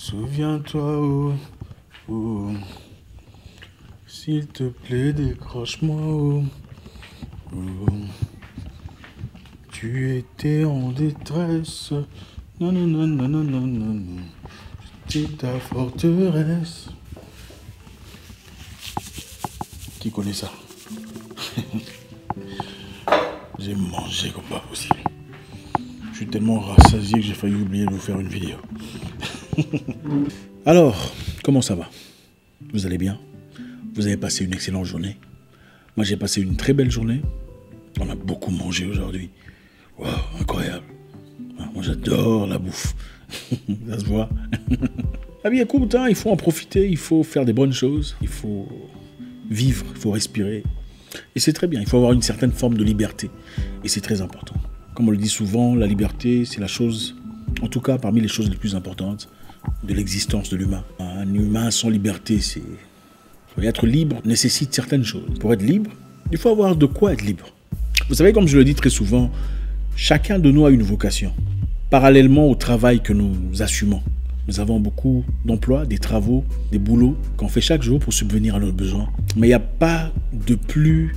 Souviens-toi, oh, oh, s'il te plaît, décroche-moi, oh, oh, tu étais en détresse, non, non, non, non, non, non, non, non, j'étais ta forteresse. Qui connaît ça? J'ai mangé comme pas possible. Je suis tellement rassasié que j'ai failli oublier de vous faire une vidéo. Alors, comment ça va? Vous allez bien? Vous avez passé une excellente journée? Moi, j'ai passé une très belle journée. On a beaucoup mangé aujourd'hui. Waouh, incroyable. Moi, j'adore la bouffe. Ça se voit. Ah bien, écoute, hein, il faut en profiter, il faut faire des bonnes choses, il faut vivre, il faut respirer. Et c'est très bien, il faut avoir une certaine forme de liberté. Et c'est très important. Comme on le dit souvent, la liberté, c'est la chose, en tout cas parmi les choses les plus importantes de l'existence de l'humain. Un humain sans liberté, c'est... Être libre nécessite certaines choses. Pour être libre, il faut avoir de quoi être libre. Vous savez, comme je le dis très souvent, chacun de nous a une vocation. Parallèlement au travail que nous assumons, nous avons beaucoup d'emplois, des travaux, des boulots qu'on fait chaque jour pour subvenir à nos besoins. Mais il n'y a pas de plus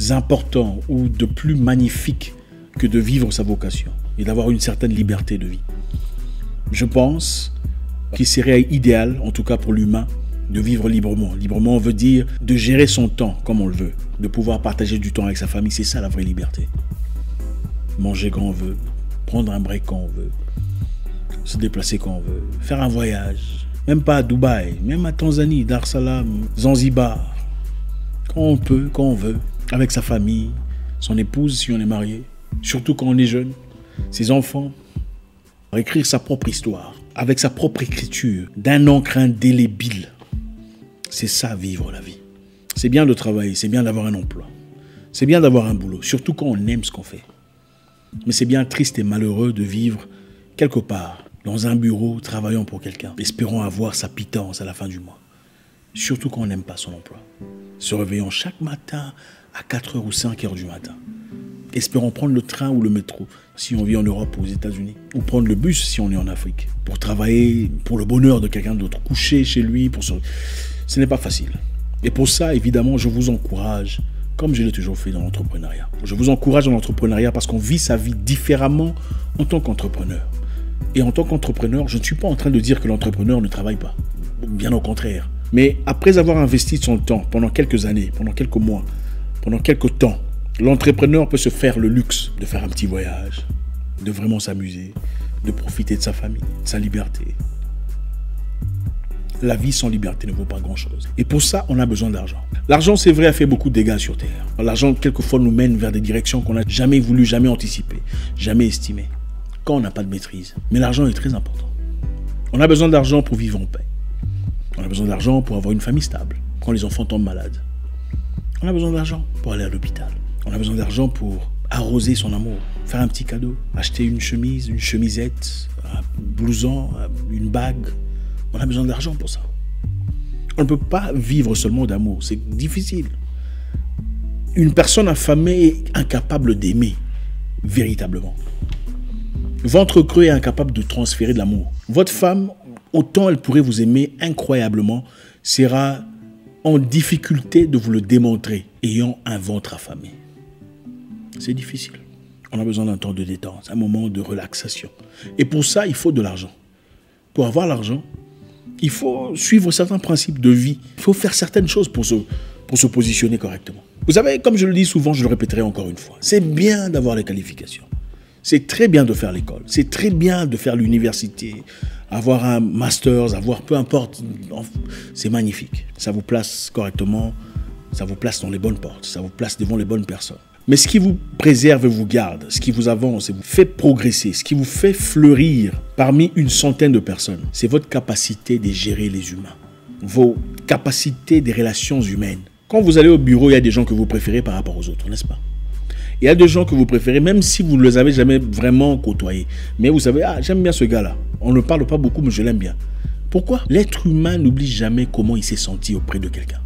important ou de plus magnifique que de vivre sa vocation et d'avoir une certaine liberté de vie. Je pense qu'il serait idéal, en tout cas pour l'humain, de vivre librement. Librement veut dire de gérer son temps comme on le veut, de pouvoir partager du temps avec sa famille. C'est ça la vraie liberté. Manger quand on veut, prendre un break quand on veut, se déplacer quand on veut, faire un voyage, même pas à Dubaï, même à Tanzanie, Dar es Salaam, Zanzibar, quand on peut, quand on veut, avec sa famille, son épouse si on est marié, surtout quand on est jeune, ses enfants, écrire sa propre histoire, avec sa propre écriture, d'un encre indélébile. C'est ça, vivre la vie. C'est bien de travailler, c'est bien d'avoir un emploi, c'est bien d'avoir un boulot, surtout quand on aime ce qu'on fait. Mais c'est bien triste et malheureux de vivre quelque part, dans un bureau, travaillant pour quelqu'un, espérant avoir sa pitance à la fin du mois. Surtout quand on n'aime pas son emploi. Se réveillant chaque matin à 4h ou 5h du matin. Espérant prendre le train ou le métro, si on vit en Europe ou aux États-Unis. Ou prendre le bus si on est en Afrique. Pour travailler pour le bonheur de quelqu'un d'autre. Coucher chez lui pour se... Ce n'est pas facile. Et pour ça, évidemment, je vous encourage, comme je l'ai toujours fait dans l'entrepreneuriat. Je vous encourage dans l'entrepreneuriat parce qu'on vit sa vie différemment en tant qu'entrepreneur. Et en tant qu'entrepreneur, je ne suis pas en train de dire que l'entrepreneur ne travaille pas. Bien au contraire. Mais après avoir investi son temps pendant quelques années, pendant quelques mois, pendant quelques temps, l'entrepreneur peut se faire le luxe de faire un petit voyage, de vraiment s'amuser, de profiter de sa famille, de sa liberté. La vie sans liberté ne vaut pas grand-chose. Et pour ça, on a besoin d'argent. L'argent, c'est vrai, a fait beaucoup de dégâts sur Terre. L'argent, quelquefois, nous mène vers des directions qu'on n'a jamais voulu, jamais anticipées, jamais estimées, quand on n'a pas de maîtrise. Mais l'argent est très important. On a besoin d'argent pour vivre en paix. On a besoin d'argent pour avoir une famille stable, quand les enfants tombent malades. On a besoin d'argent pour aller à l'hôpital. On a besoin d'argent pour arroser son amour, faire un petit cadeau, acheter une chemise, une chemisette, un blouson, une bague. On a besoin d'argent pour ça. On ne peut pas vivre seulement d'amour, c'est difficile. Une personne affamée est incapable d'aimer, véritablement. Ventre creux est incapable de transférer de l'amour. Votre femme, autant elle pourrait vous aimer incroyablement, sera en difficulté de vous le démontrer, ayant un ventre affamé. C'est difficile. On a besoin d'un temps de détente, un moment de relaxation. Et pour ça, il faut de l'argent. Pour avoir l'argent, il faut suivre certains principes de vie. Il faut faire certaines choses pour se positionner correctement. Vous savez, comme je le dis souvent, je le répéterai encore une fois, c'est bien d'avoir les qualifications. C'est très bien de faire l'école. C'est très bien de faire l'université, avoir un master, avoir peu importe. C'est magnifique. Ça vous place correctement, ça vous place dans les bonnes portes, ça vous place devant les bonnes personnes. Mais ce qui vous préserve et vous garde, ce qui vous avance et vous fait progresser, ce qui vous fait fleurir parmi une centaine de personnes, c'est votre capacité de gérer les humains, vos capacités des relations humaines. Quand vous allez au bureau, il y a des gens que vous préférez par rapport aux autres, n'est-ce pas? Il y a des gens que vous préférez, même si vous ne les avez jamais vraiment côtoyés. Mais vous savez, j'aime bien ce gars-là. On ne parle pas beaucoup, mais je l'aime bien. Pourquoi? L'être humain n'oublie jamais comment il s'est senti auprès de quelqu'un.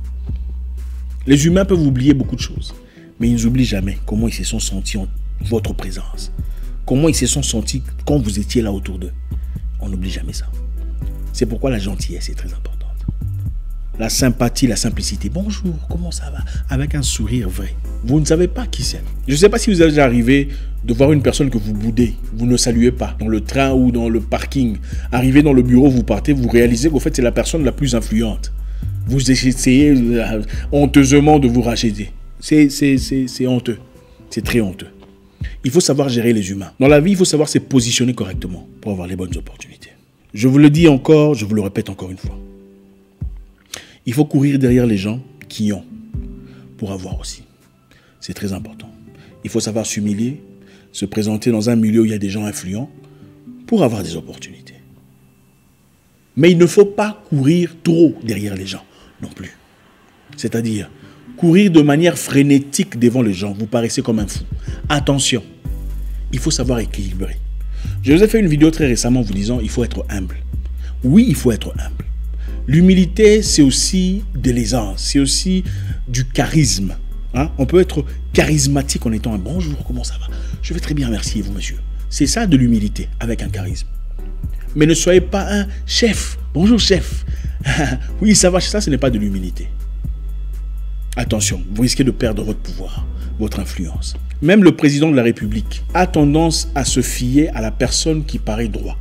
Les humains peuvent oublier beaucoup de choses. Mais ils n'oublient jamais comment ils se sont sentis en votre présence. Comment ils se sont sentis quand vous étiez là autour d'eux. On n'oublie jamais ça. C'est pourquoi la gentillesse est très importante. La sympathie, la simplicité. Bonjour, comment ça va? Avec un sourire vrai. Vous ne savez pas qui c'est. Je ne sais pas si vous êtes déjà arrivé de voir une personne que vous boudez. Vous ne saluez pas dans le train ou dans le parking. Arrivé dans le bureau, vous partez, vous réalisez qu'au fait, c'est la personne la plus influente. Vous essayez honteusement de vous racheter. C'est honteux. C'est très honteux. Il faut savoir gérer les humains. Dans la vie, il faut savoir se positionner correctement pour avoir les bonnes opportunités. Je vous le dis encore, je vous le répète encore une fois. Il faut courir derrière les gens qui ont pour avoir aussi. C'est très important. Il faut savoir s'humilier, se présenter dans un milieu où il y a des gens influents pour avoir des opportunités. Mais il ne faut pas courir trop derrière les gens non plus. C'est-à-dire, courir de manière frénétique devant les gens, vous paraissez comme un fou. Attention, il faut savoir équilibrer. Je vous ai fait une vidéo très récemment vous disant il faut être humble. Oui, il faut être humble. L'humilité, c'est aussi de l'aisance, c'est aussi du charisme. Hein? On peut être charismatique en étant un bonjour, comment ça va? Je vais très bien, merci, et vous, monsieur. C'est ça de l'humilité, avec un charisme. Mais ne soyez pas un chef. Bonjour, chef. Oui, ça va, ça, ce n'est pas de l'humilité. Attention, vous risquez de perdre votre pouvoir, votre influence. Même le président de la République a tendance à se fier à la personne qui paraît droit.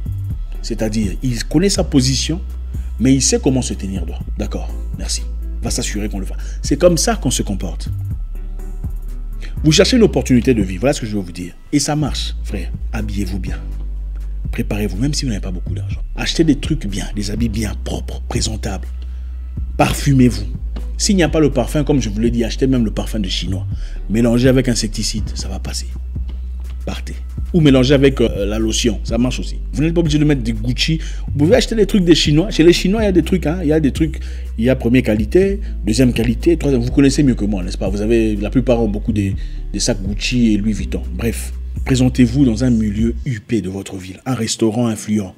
C'est-à-dire, il connaît sa position, mais il sait comment se tenir droit. D'accord, merci. Va s'assurer qu'on le fasse. C'est comme ça qu'on se comporte. Vous cherchez une opportunité de vie, voilà ce que je veux vous dire. Et ça marche, frère. Habillez-vous bien. Préparez-vous, même si vous n'avez pas beaucoup d'argent. Achetez des trucs bien, des habits bien propres, présentables. Parfumez-vous. S'il n'y a pas le parfum, comme je vous l'ai dit, achetez même le parfum de chinois. Mélangez avec insecticide, ça va passer. Partez. Ou mélangez avec la lotion, ça marche aussi. Vous n'êtes pas obligé de mettre des Gucci. Vous pouvez acheter des trucs des Chinois. Chez les Chinois, il y a des trucs. Hein. Il y a des trucs. Il y a première qualité, deuxième qualité, troisième. Vous connaissez mieux que moi, n'est-ce pas? Vous avez, la plupart ont beaucoup des sacs Gucci et Louis Vuitton. Bref, présentez-vous dans un milieu huppé de votre ville. Un restaurant influent.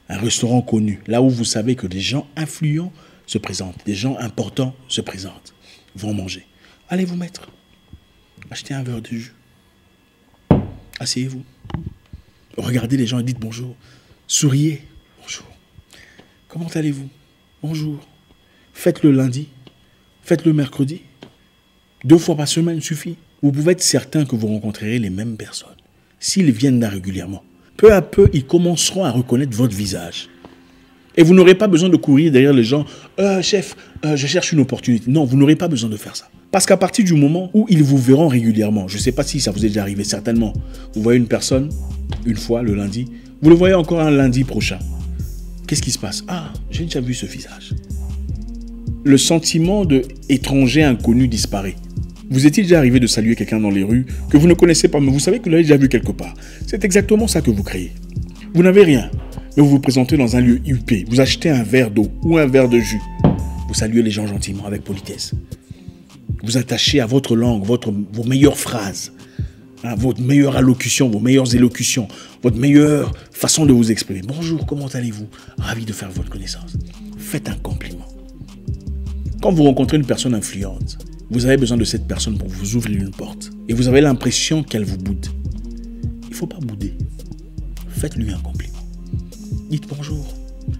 Un restaurant connu. Là où vous savez que des gens influents se présentent. Des gens importants se présentent. Vont manger. Allez vous mettre. Achetez un verre de jus. Asseyez-vous. Regardez les gens et dites bonjour. Souriez. Bonjour. Comment allez-vous? Bonjour. Faites-le lundi. Faites-le mercredi. 2 fois par semaine suffit. Vous pouvez être certain que vous rencontrerez les mêmes personnes. S'ils viennent là régulièrement, peu à peu, ils commenceront à reconnaître votre visage. Et vous n'aurez pas besoin de courir derrière les gens. Chef, je cherche une opportunité. Non, vous n'aurez pas besoin de faire ça. Parce qu'à partir du moment où ils vous verront régulièrement, je ne sais pas si ça vous est déjà arrivé, certainement. Vous voyez une personne, une fois, le lundi. Vous le voyez encore un lundi prochain. Qu'est-ce qui se passe? Ah, j'ai déjà vu ce visage. Le sentiment d'étranger inconnu disparaît. Vous est-il déjà arrivé de saluer quelqu'un dans les rues que vous ne connaissez pas, mais vous savez que vous l'avez déjà vu quelque part? C'est exactement ça que vous créez. Vous n'avez rien, mais vous vous présentez dans un lieu huppé. Vous achetez un verre d'eau ou un verre de jus. Vous saluez les gens gentiment, avec politesse. Vous attachez à votre langue, vos meilleures phrases, hein, votre meilleure allocution, vos meilleures élocutions, votre meilleure façon de vous exprimer. Bonjour, comment allez-vous? Ravi de faire votre connaissance. Faites un compliment. Quand vous rencontrez une personne influente, vous avez besoin de cette personne pour vous ouvrir une porte. Et vous avez l'impression qu'elle vous boude. Il ne faut pas bouder. Faites-lui un compliment. Dites bonjour,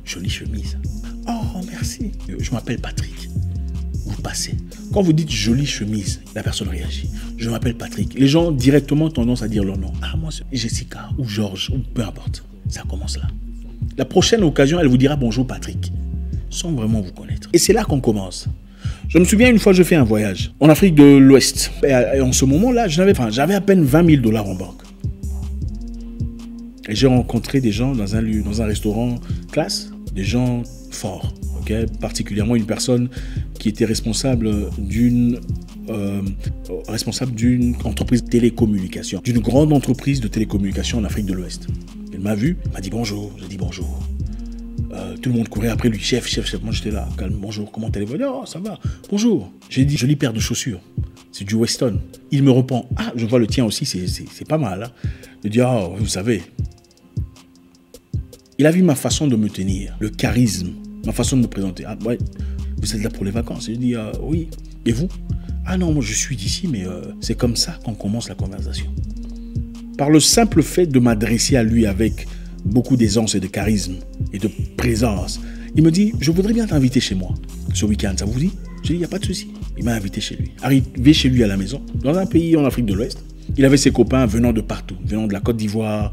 jolie chemise. Oh, merci. Je m'appelle Patrick. Vous passez. Quand vous dites jolie chemise, la personne réagit. Je m'appelle Patrick. Les gens directement ont tendance à dire leur nom. Ah, moi, c'est Jessica ou Georges ou peu importe. Ça commence là. La prochaine occasion, elle vous dira bonjour Patrick, sans vraiment vous connaître. Et c'est là qu'on commence. Je me souviens une fois, je fais un voyage en Afrique de l'Ouest. Et en ce moment-là, j'avais à peine 20 000 $ en banque. Et j'ai rencontré des gens dans un restaurant classe, des gens forts. Okay, particulièrement une personne qui était responsable d'une entreprise de télécommunication, d'une grande entreprise de télécommunication en Afrique de l'Ouest. Elle m'a vu, m'a dit bonjour, j'ai dit bonjour. Tout le monde courait après lui, chef, moi j'étais là, calme, bonjour, comment allez-vous? Oh, ça va, bonjour. J'ai dit, jolie paire de chaussures, c'est du Weston. Il me reprend, ah, je vois le tien aussi, c'est pas mal. Hein. Je dis, ah, vous savez. Il a vu ma façon de me tenir, le charisme. Ma façon de me présenter. Ah, ouais, vous êtes là pour les vacances? Je dis, oui. Et vous? Ah non, moi je suis d'ici, mais c'est comme ça qu'on commence la conversation. Par le simple fait de m'adresser à lui avec beaucoup d'aisance et de charisme et de présence, Il me dit, je voudrais bien t'inviter chez moi ce week-end, ça vous dit? J'ai dit, il n'y a pas de souci. Il m'a invité chez lui. Arrivé chez lui à la maison, dans un pays en Afrique de l'Ouest, il avait ses copains venant de partout, venant de la Côte d'Ivoire,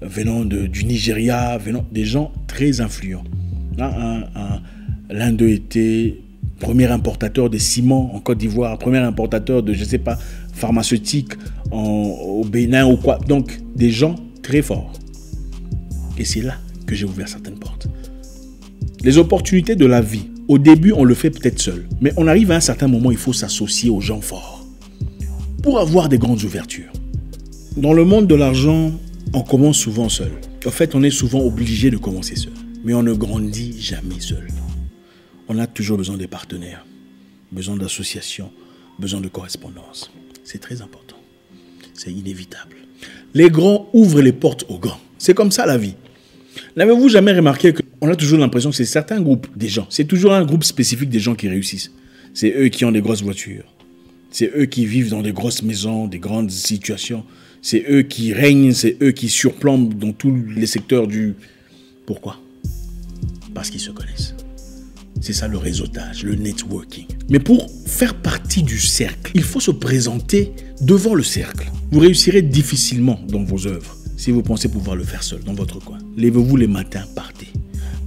venant du Nigeria, venant des gens très influents. L'un d'eux était premier importateur de ciment en Côte d'Ivoire, premier importateur de, je ne sais pas, pharmaceutique au Bénin ou quoi. Donc, des gens très forts. Et c'est là que j'ai ouvert certaines portes. Les opportunités de la vie, au début, on le fait peut-être seul. Mais on arrive à un certain moment, il faut s'associer aux gens forts pour avoir des grandes ouvertures. Dans le monde de l'argent, on commence souvent seul. En fait, on est souvent obligé de commencer seul. Mais on ne grandit jamais seul. On a toujours besoin des partenaires, besoin d'associations, besoin de correspondance. C'est très important. C'est inévitable. Les grands ouvrent les portes aux grands. C'est comme ça la vie. N'avez-vous jamais remarqué qu'on a toujours l'impression que c'est certains groupes des gens, c'est toujours un groupe spécifique des gens qui réussissent. C'est eux qui ont des grosses voitures. C'est eux qui vivent dans des grosses maisons, des grandes situations. C'est eux qui règnent, c'est eux qui surplombent dans tous les secteurs du... Pourquoi? Parce qu'ils se connaissent. C'est ça le réseautage, le networking. Mais pour faire partie du cercle, il faut se présenter devant le cercle. Vous réussirez difficilement dans vos œuvres si vous pensez pouvoir le faire seul, dans votre coin. Levez-vous les matins, partez.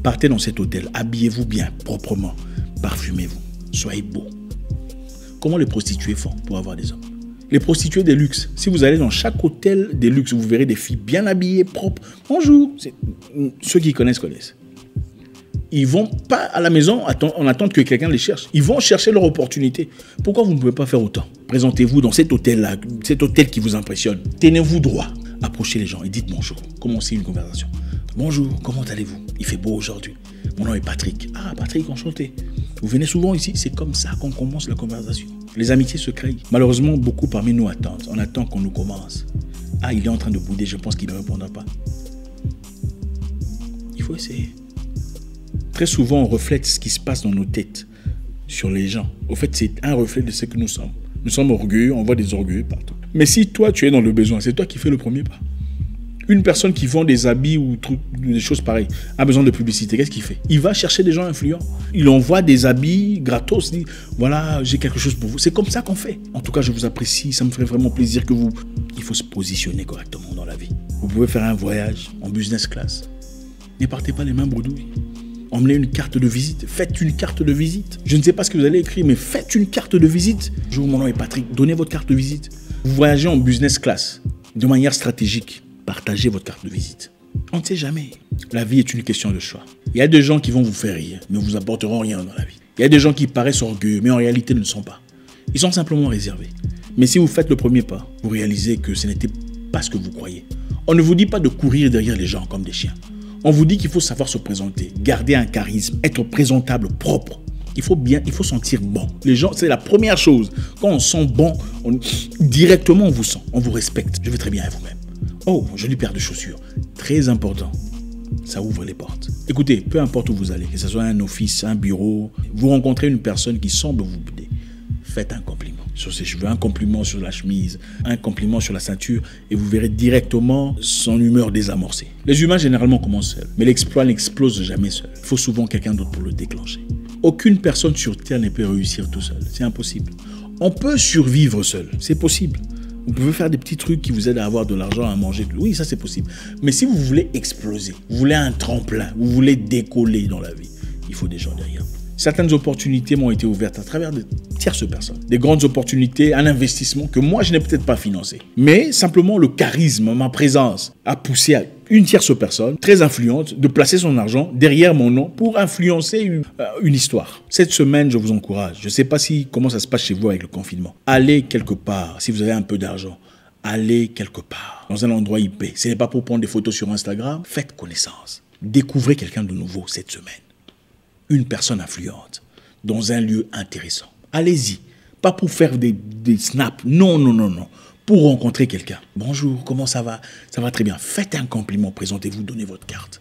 Partez dans cet hôtel, habillez-vous bien, proprement, parfumez-vous, soyez beau. Comment les prostituées font pour avoir des hommes? Les prostituées de luxe, si vous allez dans chaque hôtel de luxe, vous verrez des filles bien habillées, propres. Bonjour. Ceux qui connaissent, connaissent. Ils vont pas à la maison en attente que quelqu'un les cherche. Ils vont chercher leur opportunité. Pourquoi vous ne pouvez pas faire autant? Présentez-vous dans cet hôtel-là, cet hôtel qui vous impressionne. Tenez-vous droit. Approchez les gens et dites bonjour. Commencez une conversation. Bonjour, comment allez-vous? Il fait beau aujourd'hui. Mon nom est Patrick. Ah, Patrick, enchanté. Vous venez souvent ici? C'est comme ça qu'on commence la conversation. Les amitiés se créent. Malheureusement, beaucoup parmi nous attendent. On attend qu'on nous commence. Ah, il est en train de bouder, je pense qu'il ne répondra pas. Il faut essayer. Très souvent, on reflète ce qui se passe dans nos têtes sur les gens. Au fait, c'est un reflet de ce que nous sommes. Nous sommes orgueilleux, on voit des orgueilleux partout. Mais si toi, tu es dans le besoin, c'est toi qui fais le premier pas. Une personne qui vend des habits ou des choses pareilles a besoin de publicité. Qu'est-ce qu'il fait? Il va chercher des gens influents. Il envoie des habits gratos. Il dit, voilà, j'ai quelque chose pour vous. C'est comme ça qu'on fait. En tout cas, je vous apprécie. Ça me ferait vraiment plaisir que vous... Il faut se positionner correctement dans la vie. Vous pouvez faire un voyage en business class. Ne partez pas les mains bredouilles. Emmenez une carte de visite. Faites une carte de visite. Je ne sais pas ce que vous allez écrire, mais faites une carte de visite. Bonjour, mon nom est Patrick. Donnez votre carte de visite. Vous voyagez en business class de manière stratégique. Partagez votre carte de visite. On ne sait jamais. La vie est une question de choix. Il y a des gens qui vont vous faire rire, mais ne vous apporteront rien dans la vie. Il y a des gens qui paraissent orgueilleux, mais en réalité ne le sont pas. Ils sont simplement réservés. Mais si vous faites le premier pas, vous réalisez que ce n'était pas ce que vous croyez. On ne vous dit pas de courir derrière les gens comme des chiens. On vous dit qu'il faut savoir se présenter, garder un charisme, être présentable, propre. Il faut sentir bon. Les gens, c'est la première chose. Quand on sent bon, directement on vous sent, on vous respecte. Je vais très bien à vous-même. Oh, jolie paire de chaussures. Très important. Ça ouvre les portes. Écoutez, peu importe où vous allez, que ce soit un office, un bureau, vous rencontrez une personne qui semble vous bouder. Faites un compliment sur ses cheveux, un compliment sur la chemise, un compliment sur la ceinture et vous verrez directement son humeur désamorcée. Les humains généralement commencent seuls, mais l'exploit n'explose jamais seul. Il faut souvent quelqu'un d'autre pour le déclencher. Aucune personne sur Terre ne peut réussir tout seul. C'est impossible. On peut survivre seul. C'est possible. Vous pouvez faire des petits trucs qui vous aident à avoir de l'argent, à manger. Oui, ça c'est possible. Mais si vous voulez exploser, vous voulez un tremplin, vous voulez décoller dans la vie, il faut des gens derrière. Certaines opportunités m'ont été ouvertes à travers de tierces personnes. Des grandes opportunités, un investissement que moi je n'ai peut-être pas financé. Mais simplement le charisme, ma présence a poussé à une tierce personne très influente de placer son argent derrière mon nom pour influencer une histoire. Cette semaine, je vous encourage. Je ne sais pas comment ça se passe chez vous avec le confinement. Allez quelque part, si vous avez un peu d'argent. Allez quelque part, dans un endroit IP. Ce n'est pas pour prendre des photos sur Instagram. Faites connaissance. Découvrez quelqu'un de nouveau cette semaine. Une personne influente, dans un lieu intéressant. Allez-y. Pas pour faire des snaps. Non, non, non, non. Pour rencontrer quelqu'un. Bonjour, comment ça va? Ça va très bien. Faites un compliment, présentez-vous, donnez votre carte.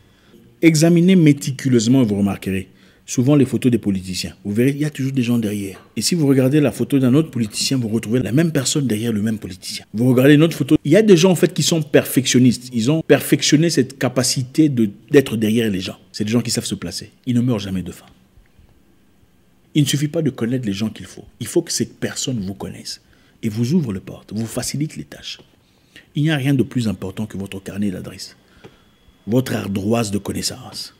Examinez méticuleusement et vous remarquerez. souvent les photos des politiciens. Vous verrez, il y a toujours des gens derrière. Et si vous regardez la photo d'un autre politicien, vous retrouvez la même personne derrière le même politicien. Vous regardez une autre photo, il y a des gens en fait qui sont perfectionnistes. Ils ont perfectionné cette capacité d'être derrière les gens. C'est des gens qui savent se placer. Ils ne meurent jamais de faim. Il ne suffit pas de connaître les gens qu'il faut. Il faut que ces personnes vous connaissent et vous ouvrent les portes, vous facilitent les tâches. Il n'y a rien de plus important que votre carnet d'adresse, votre ardoise de connaissances.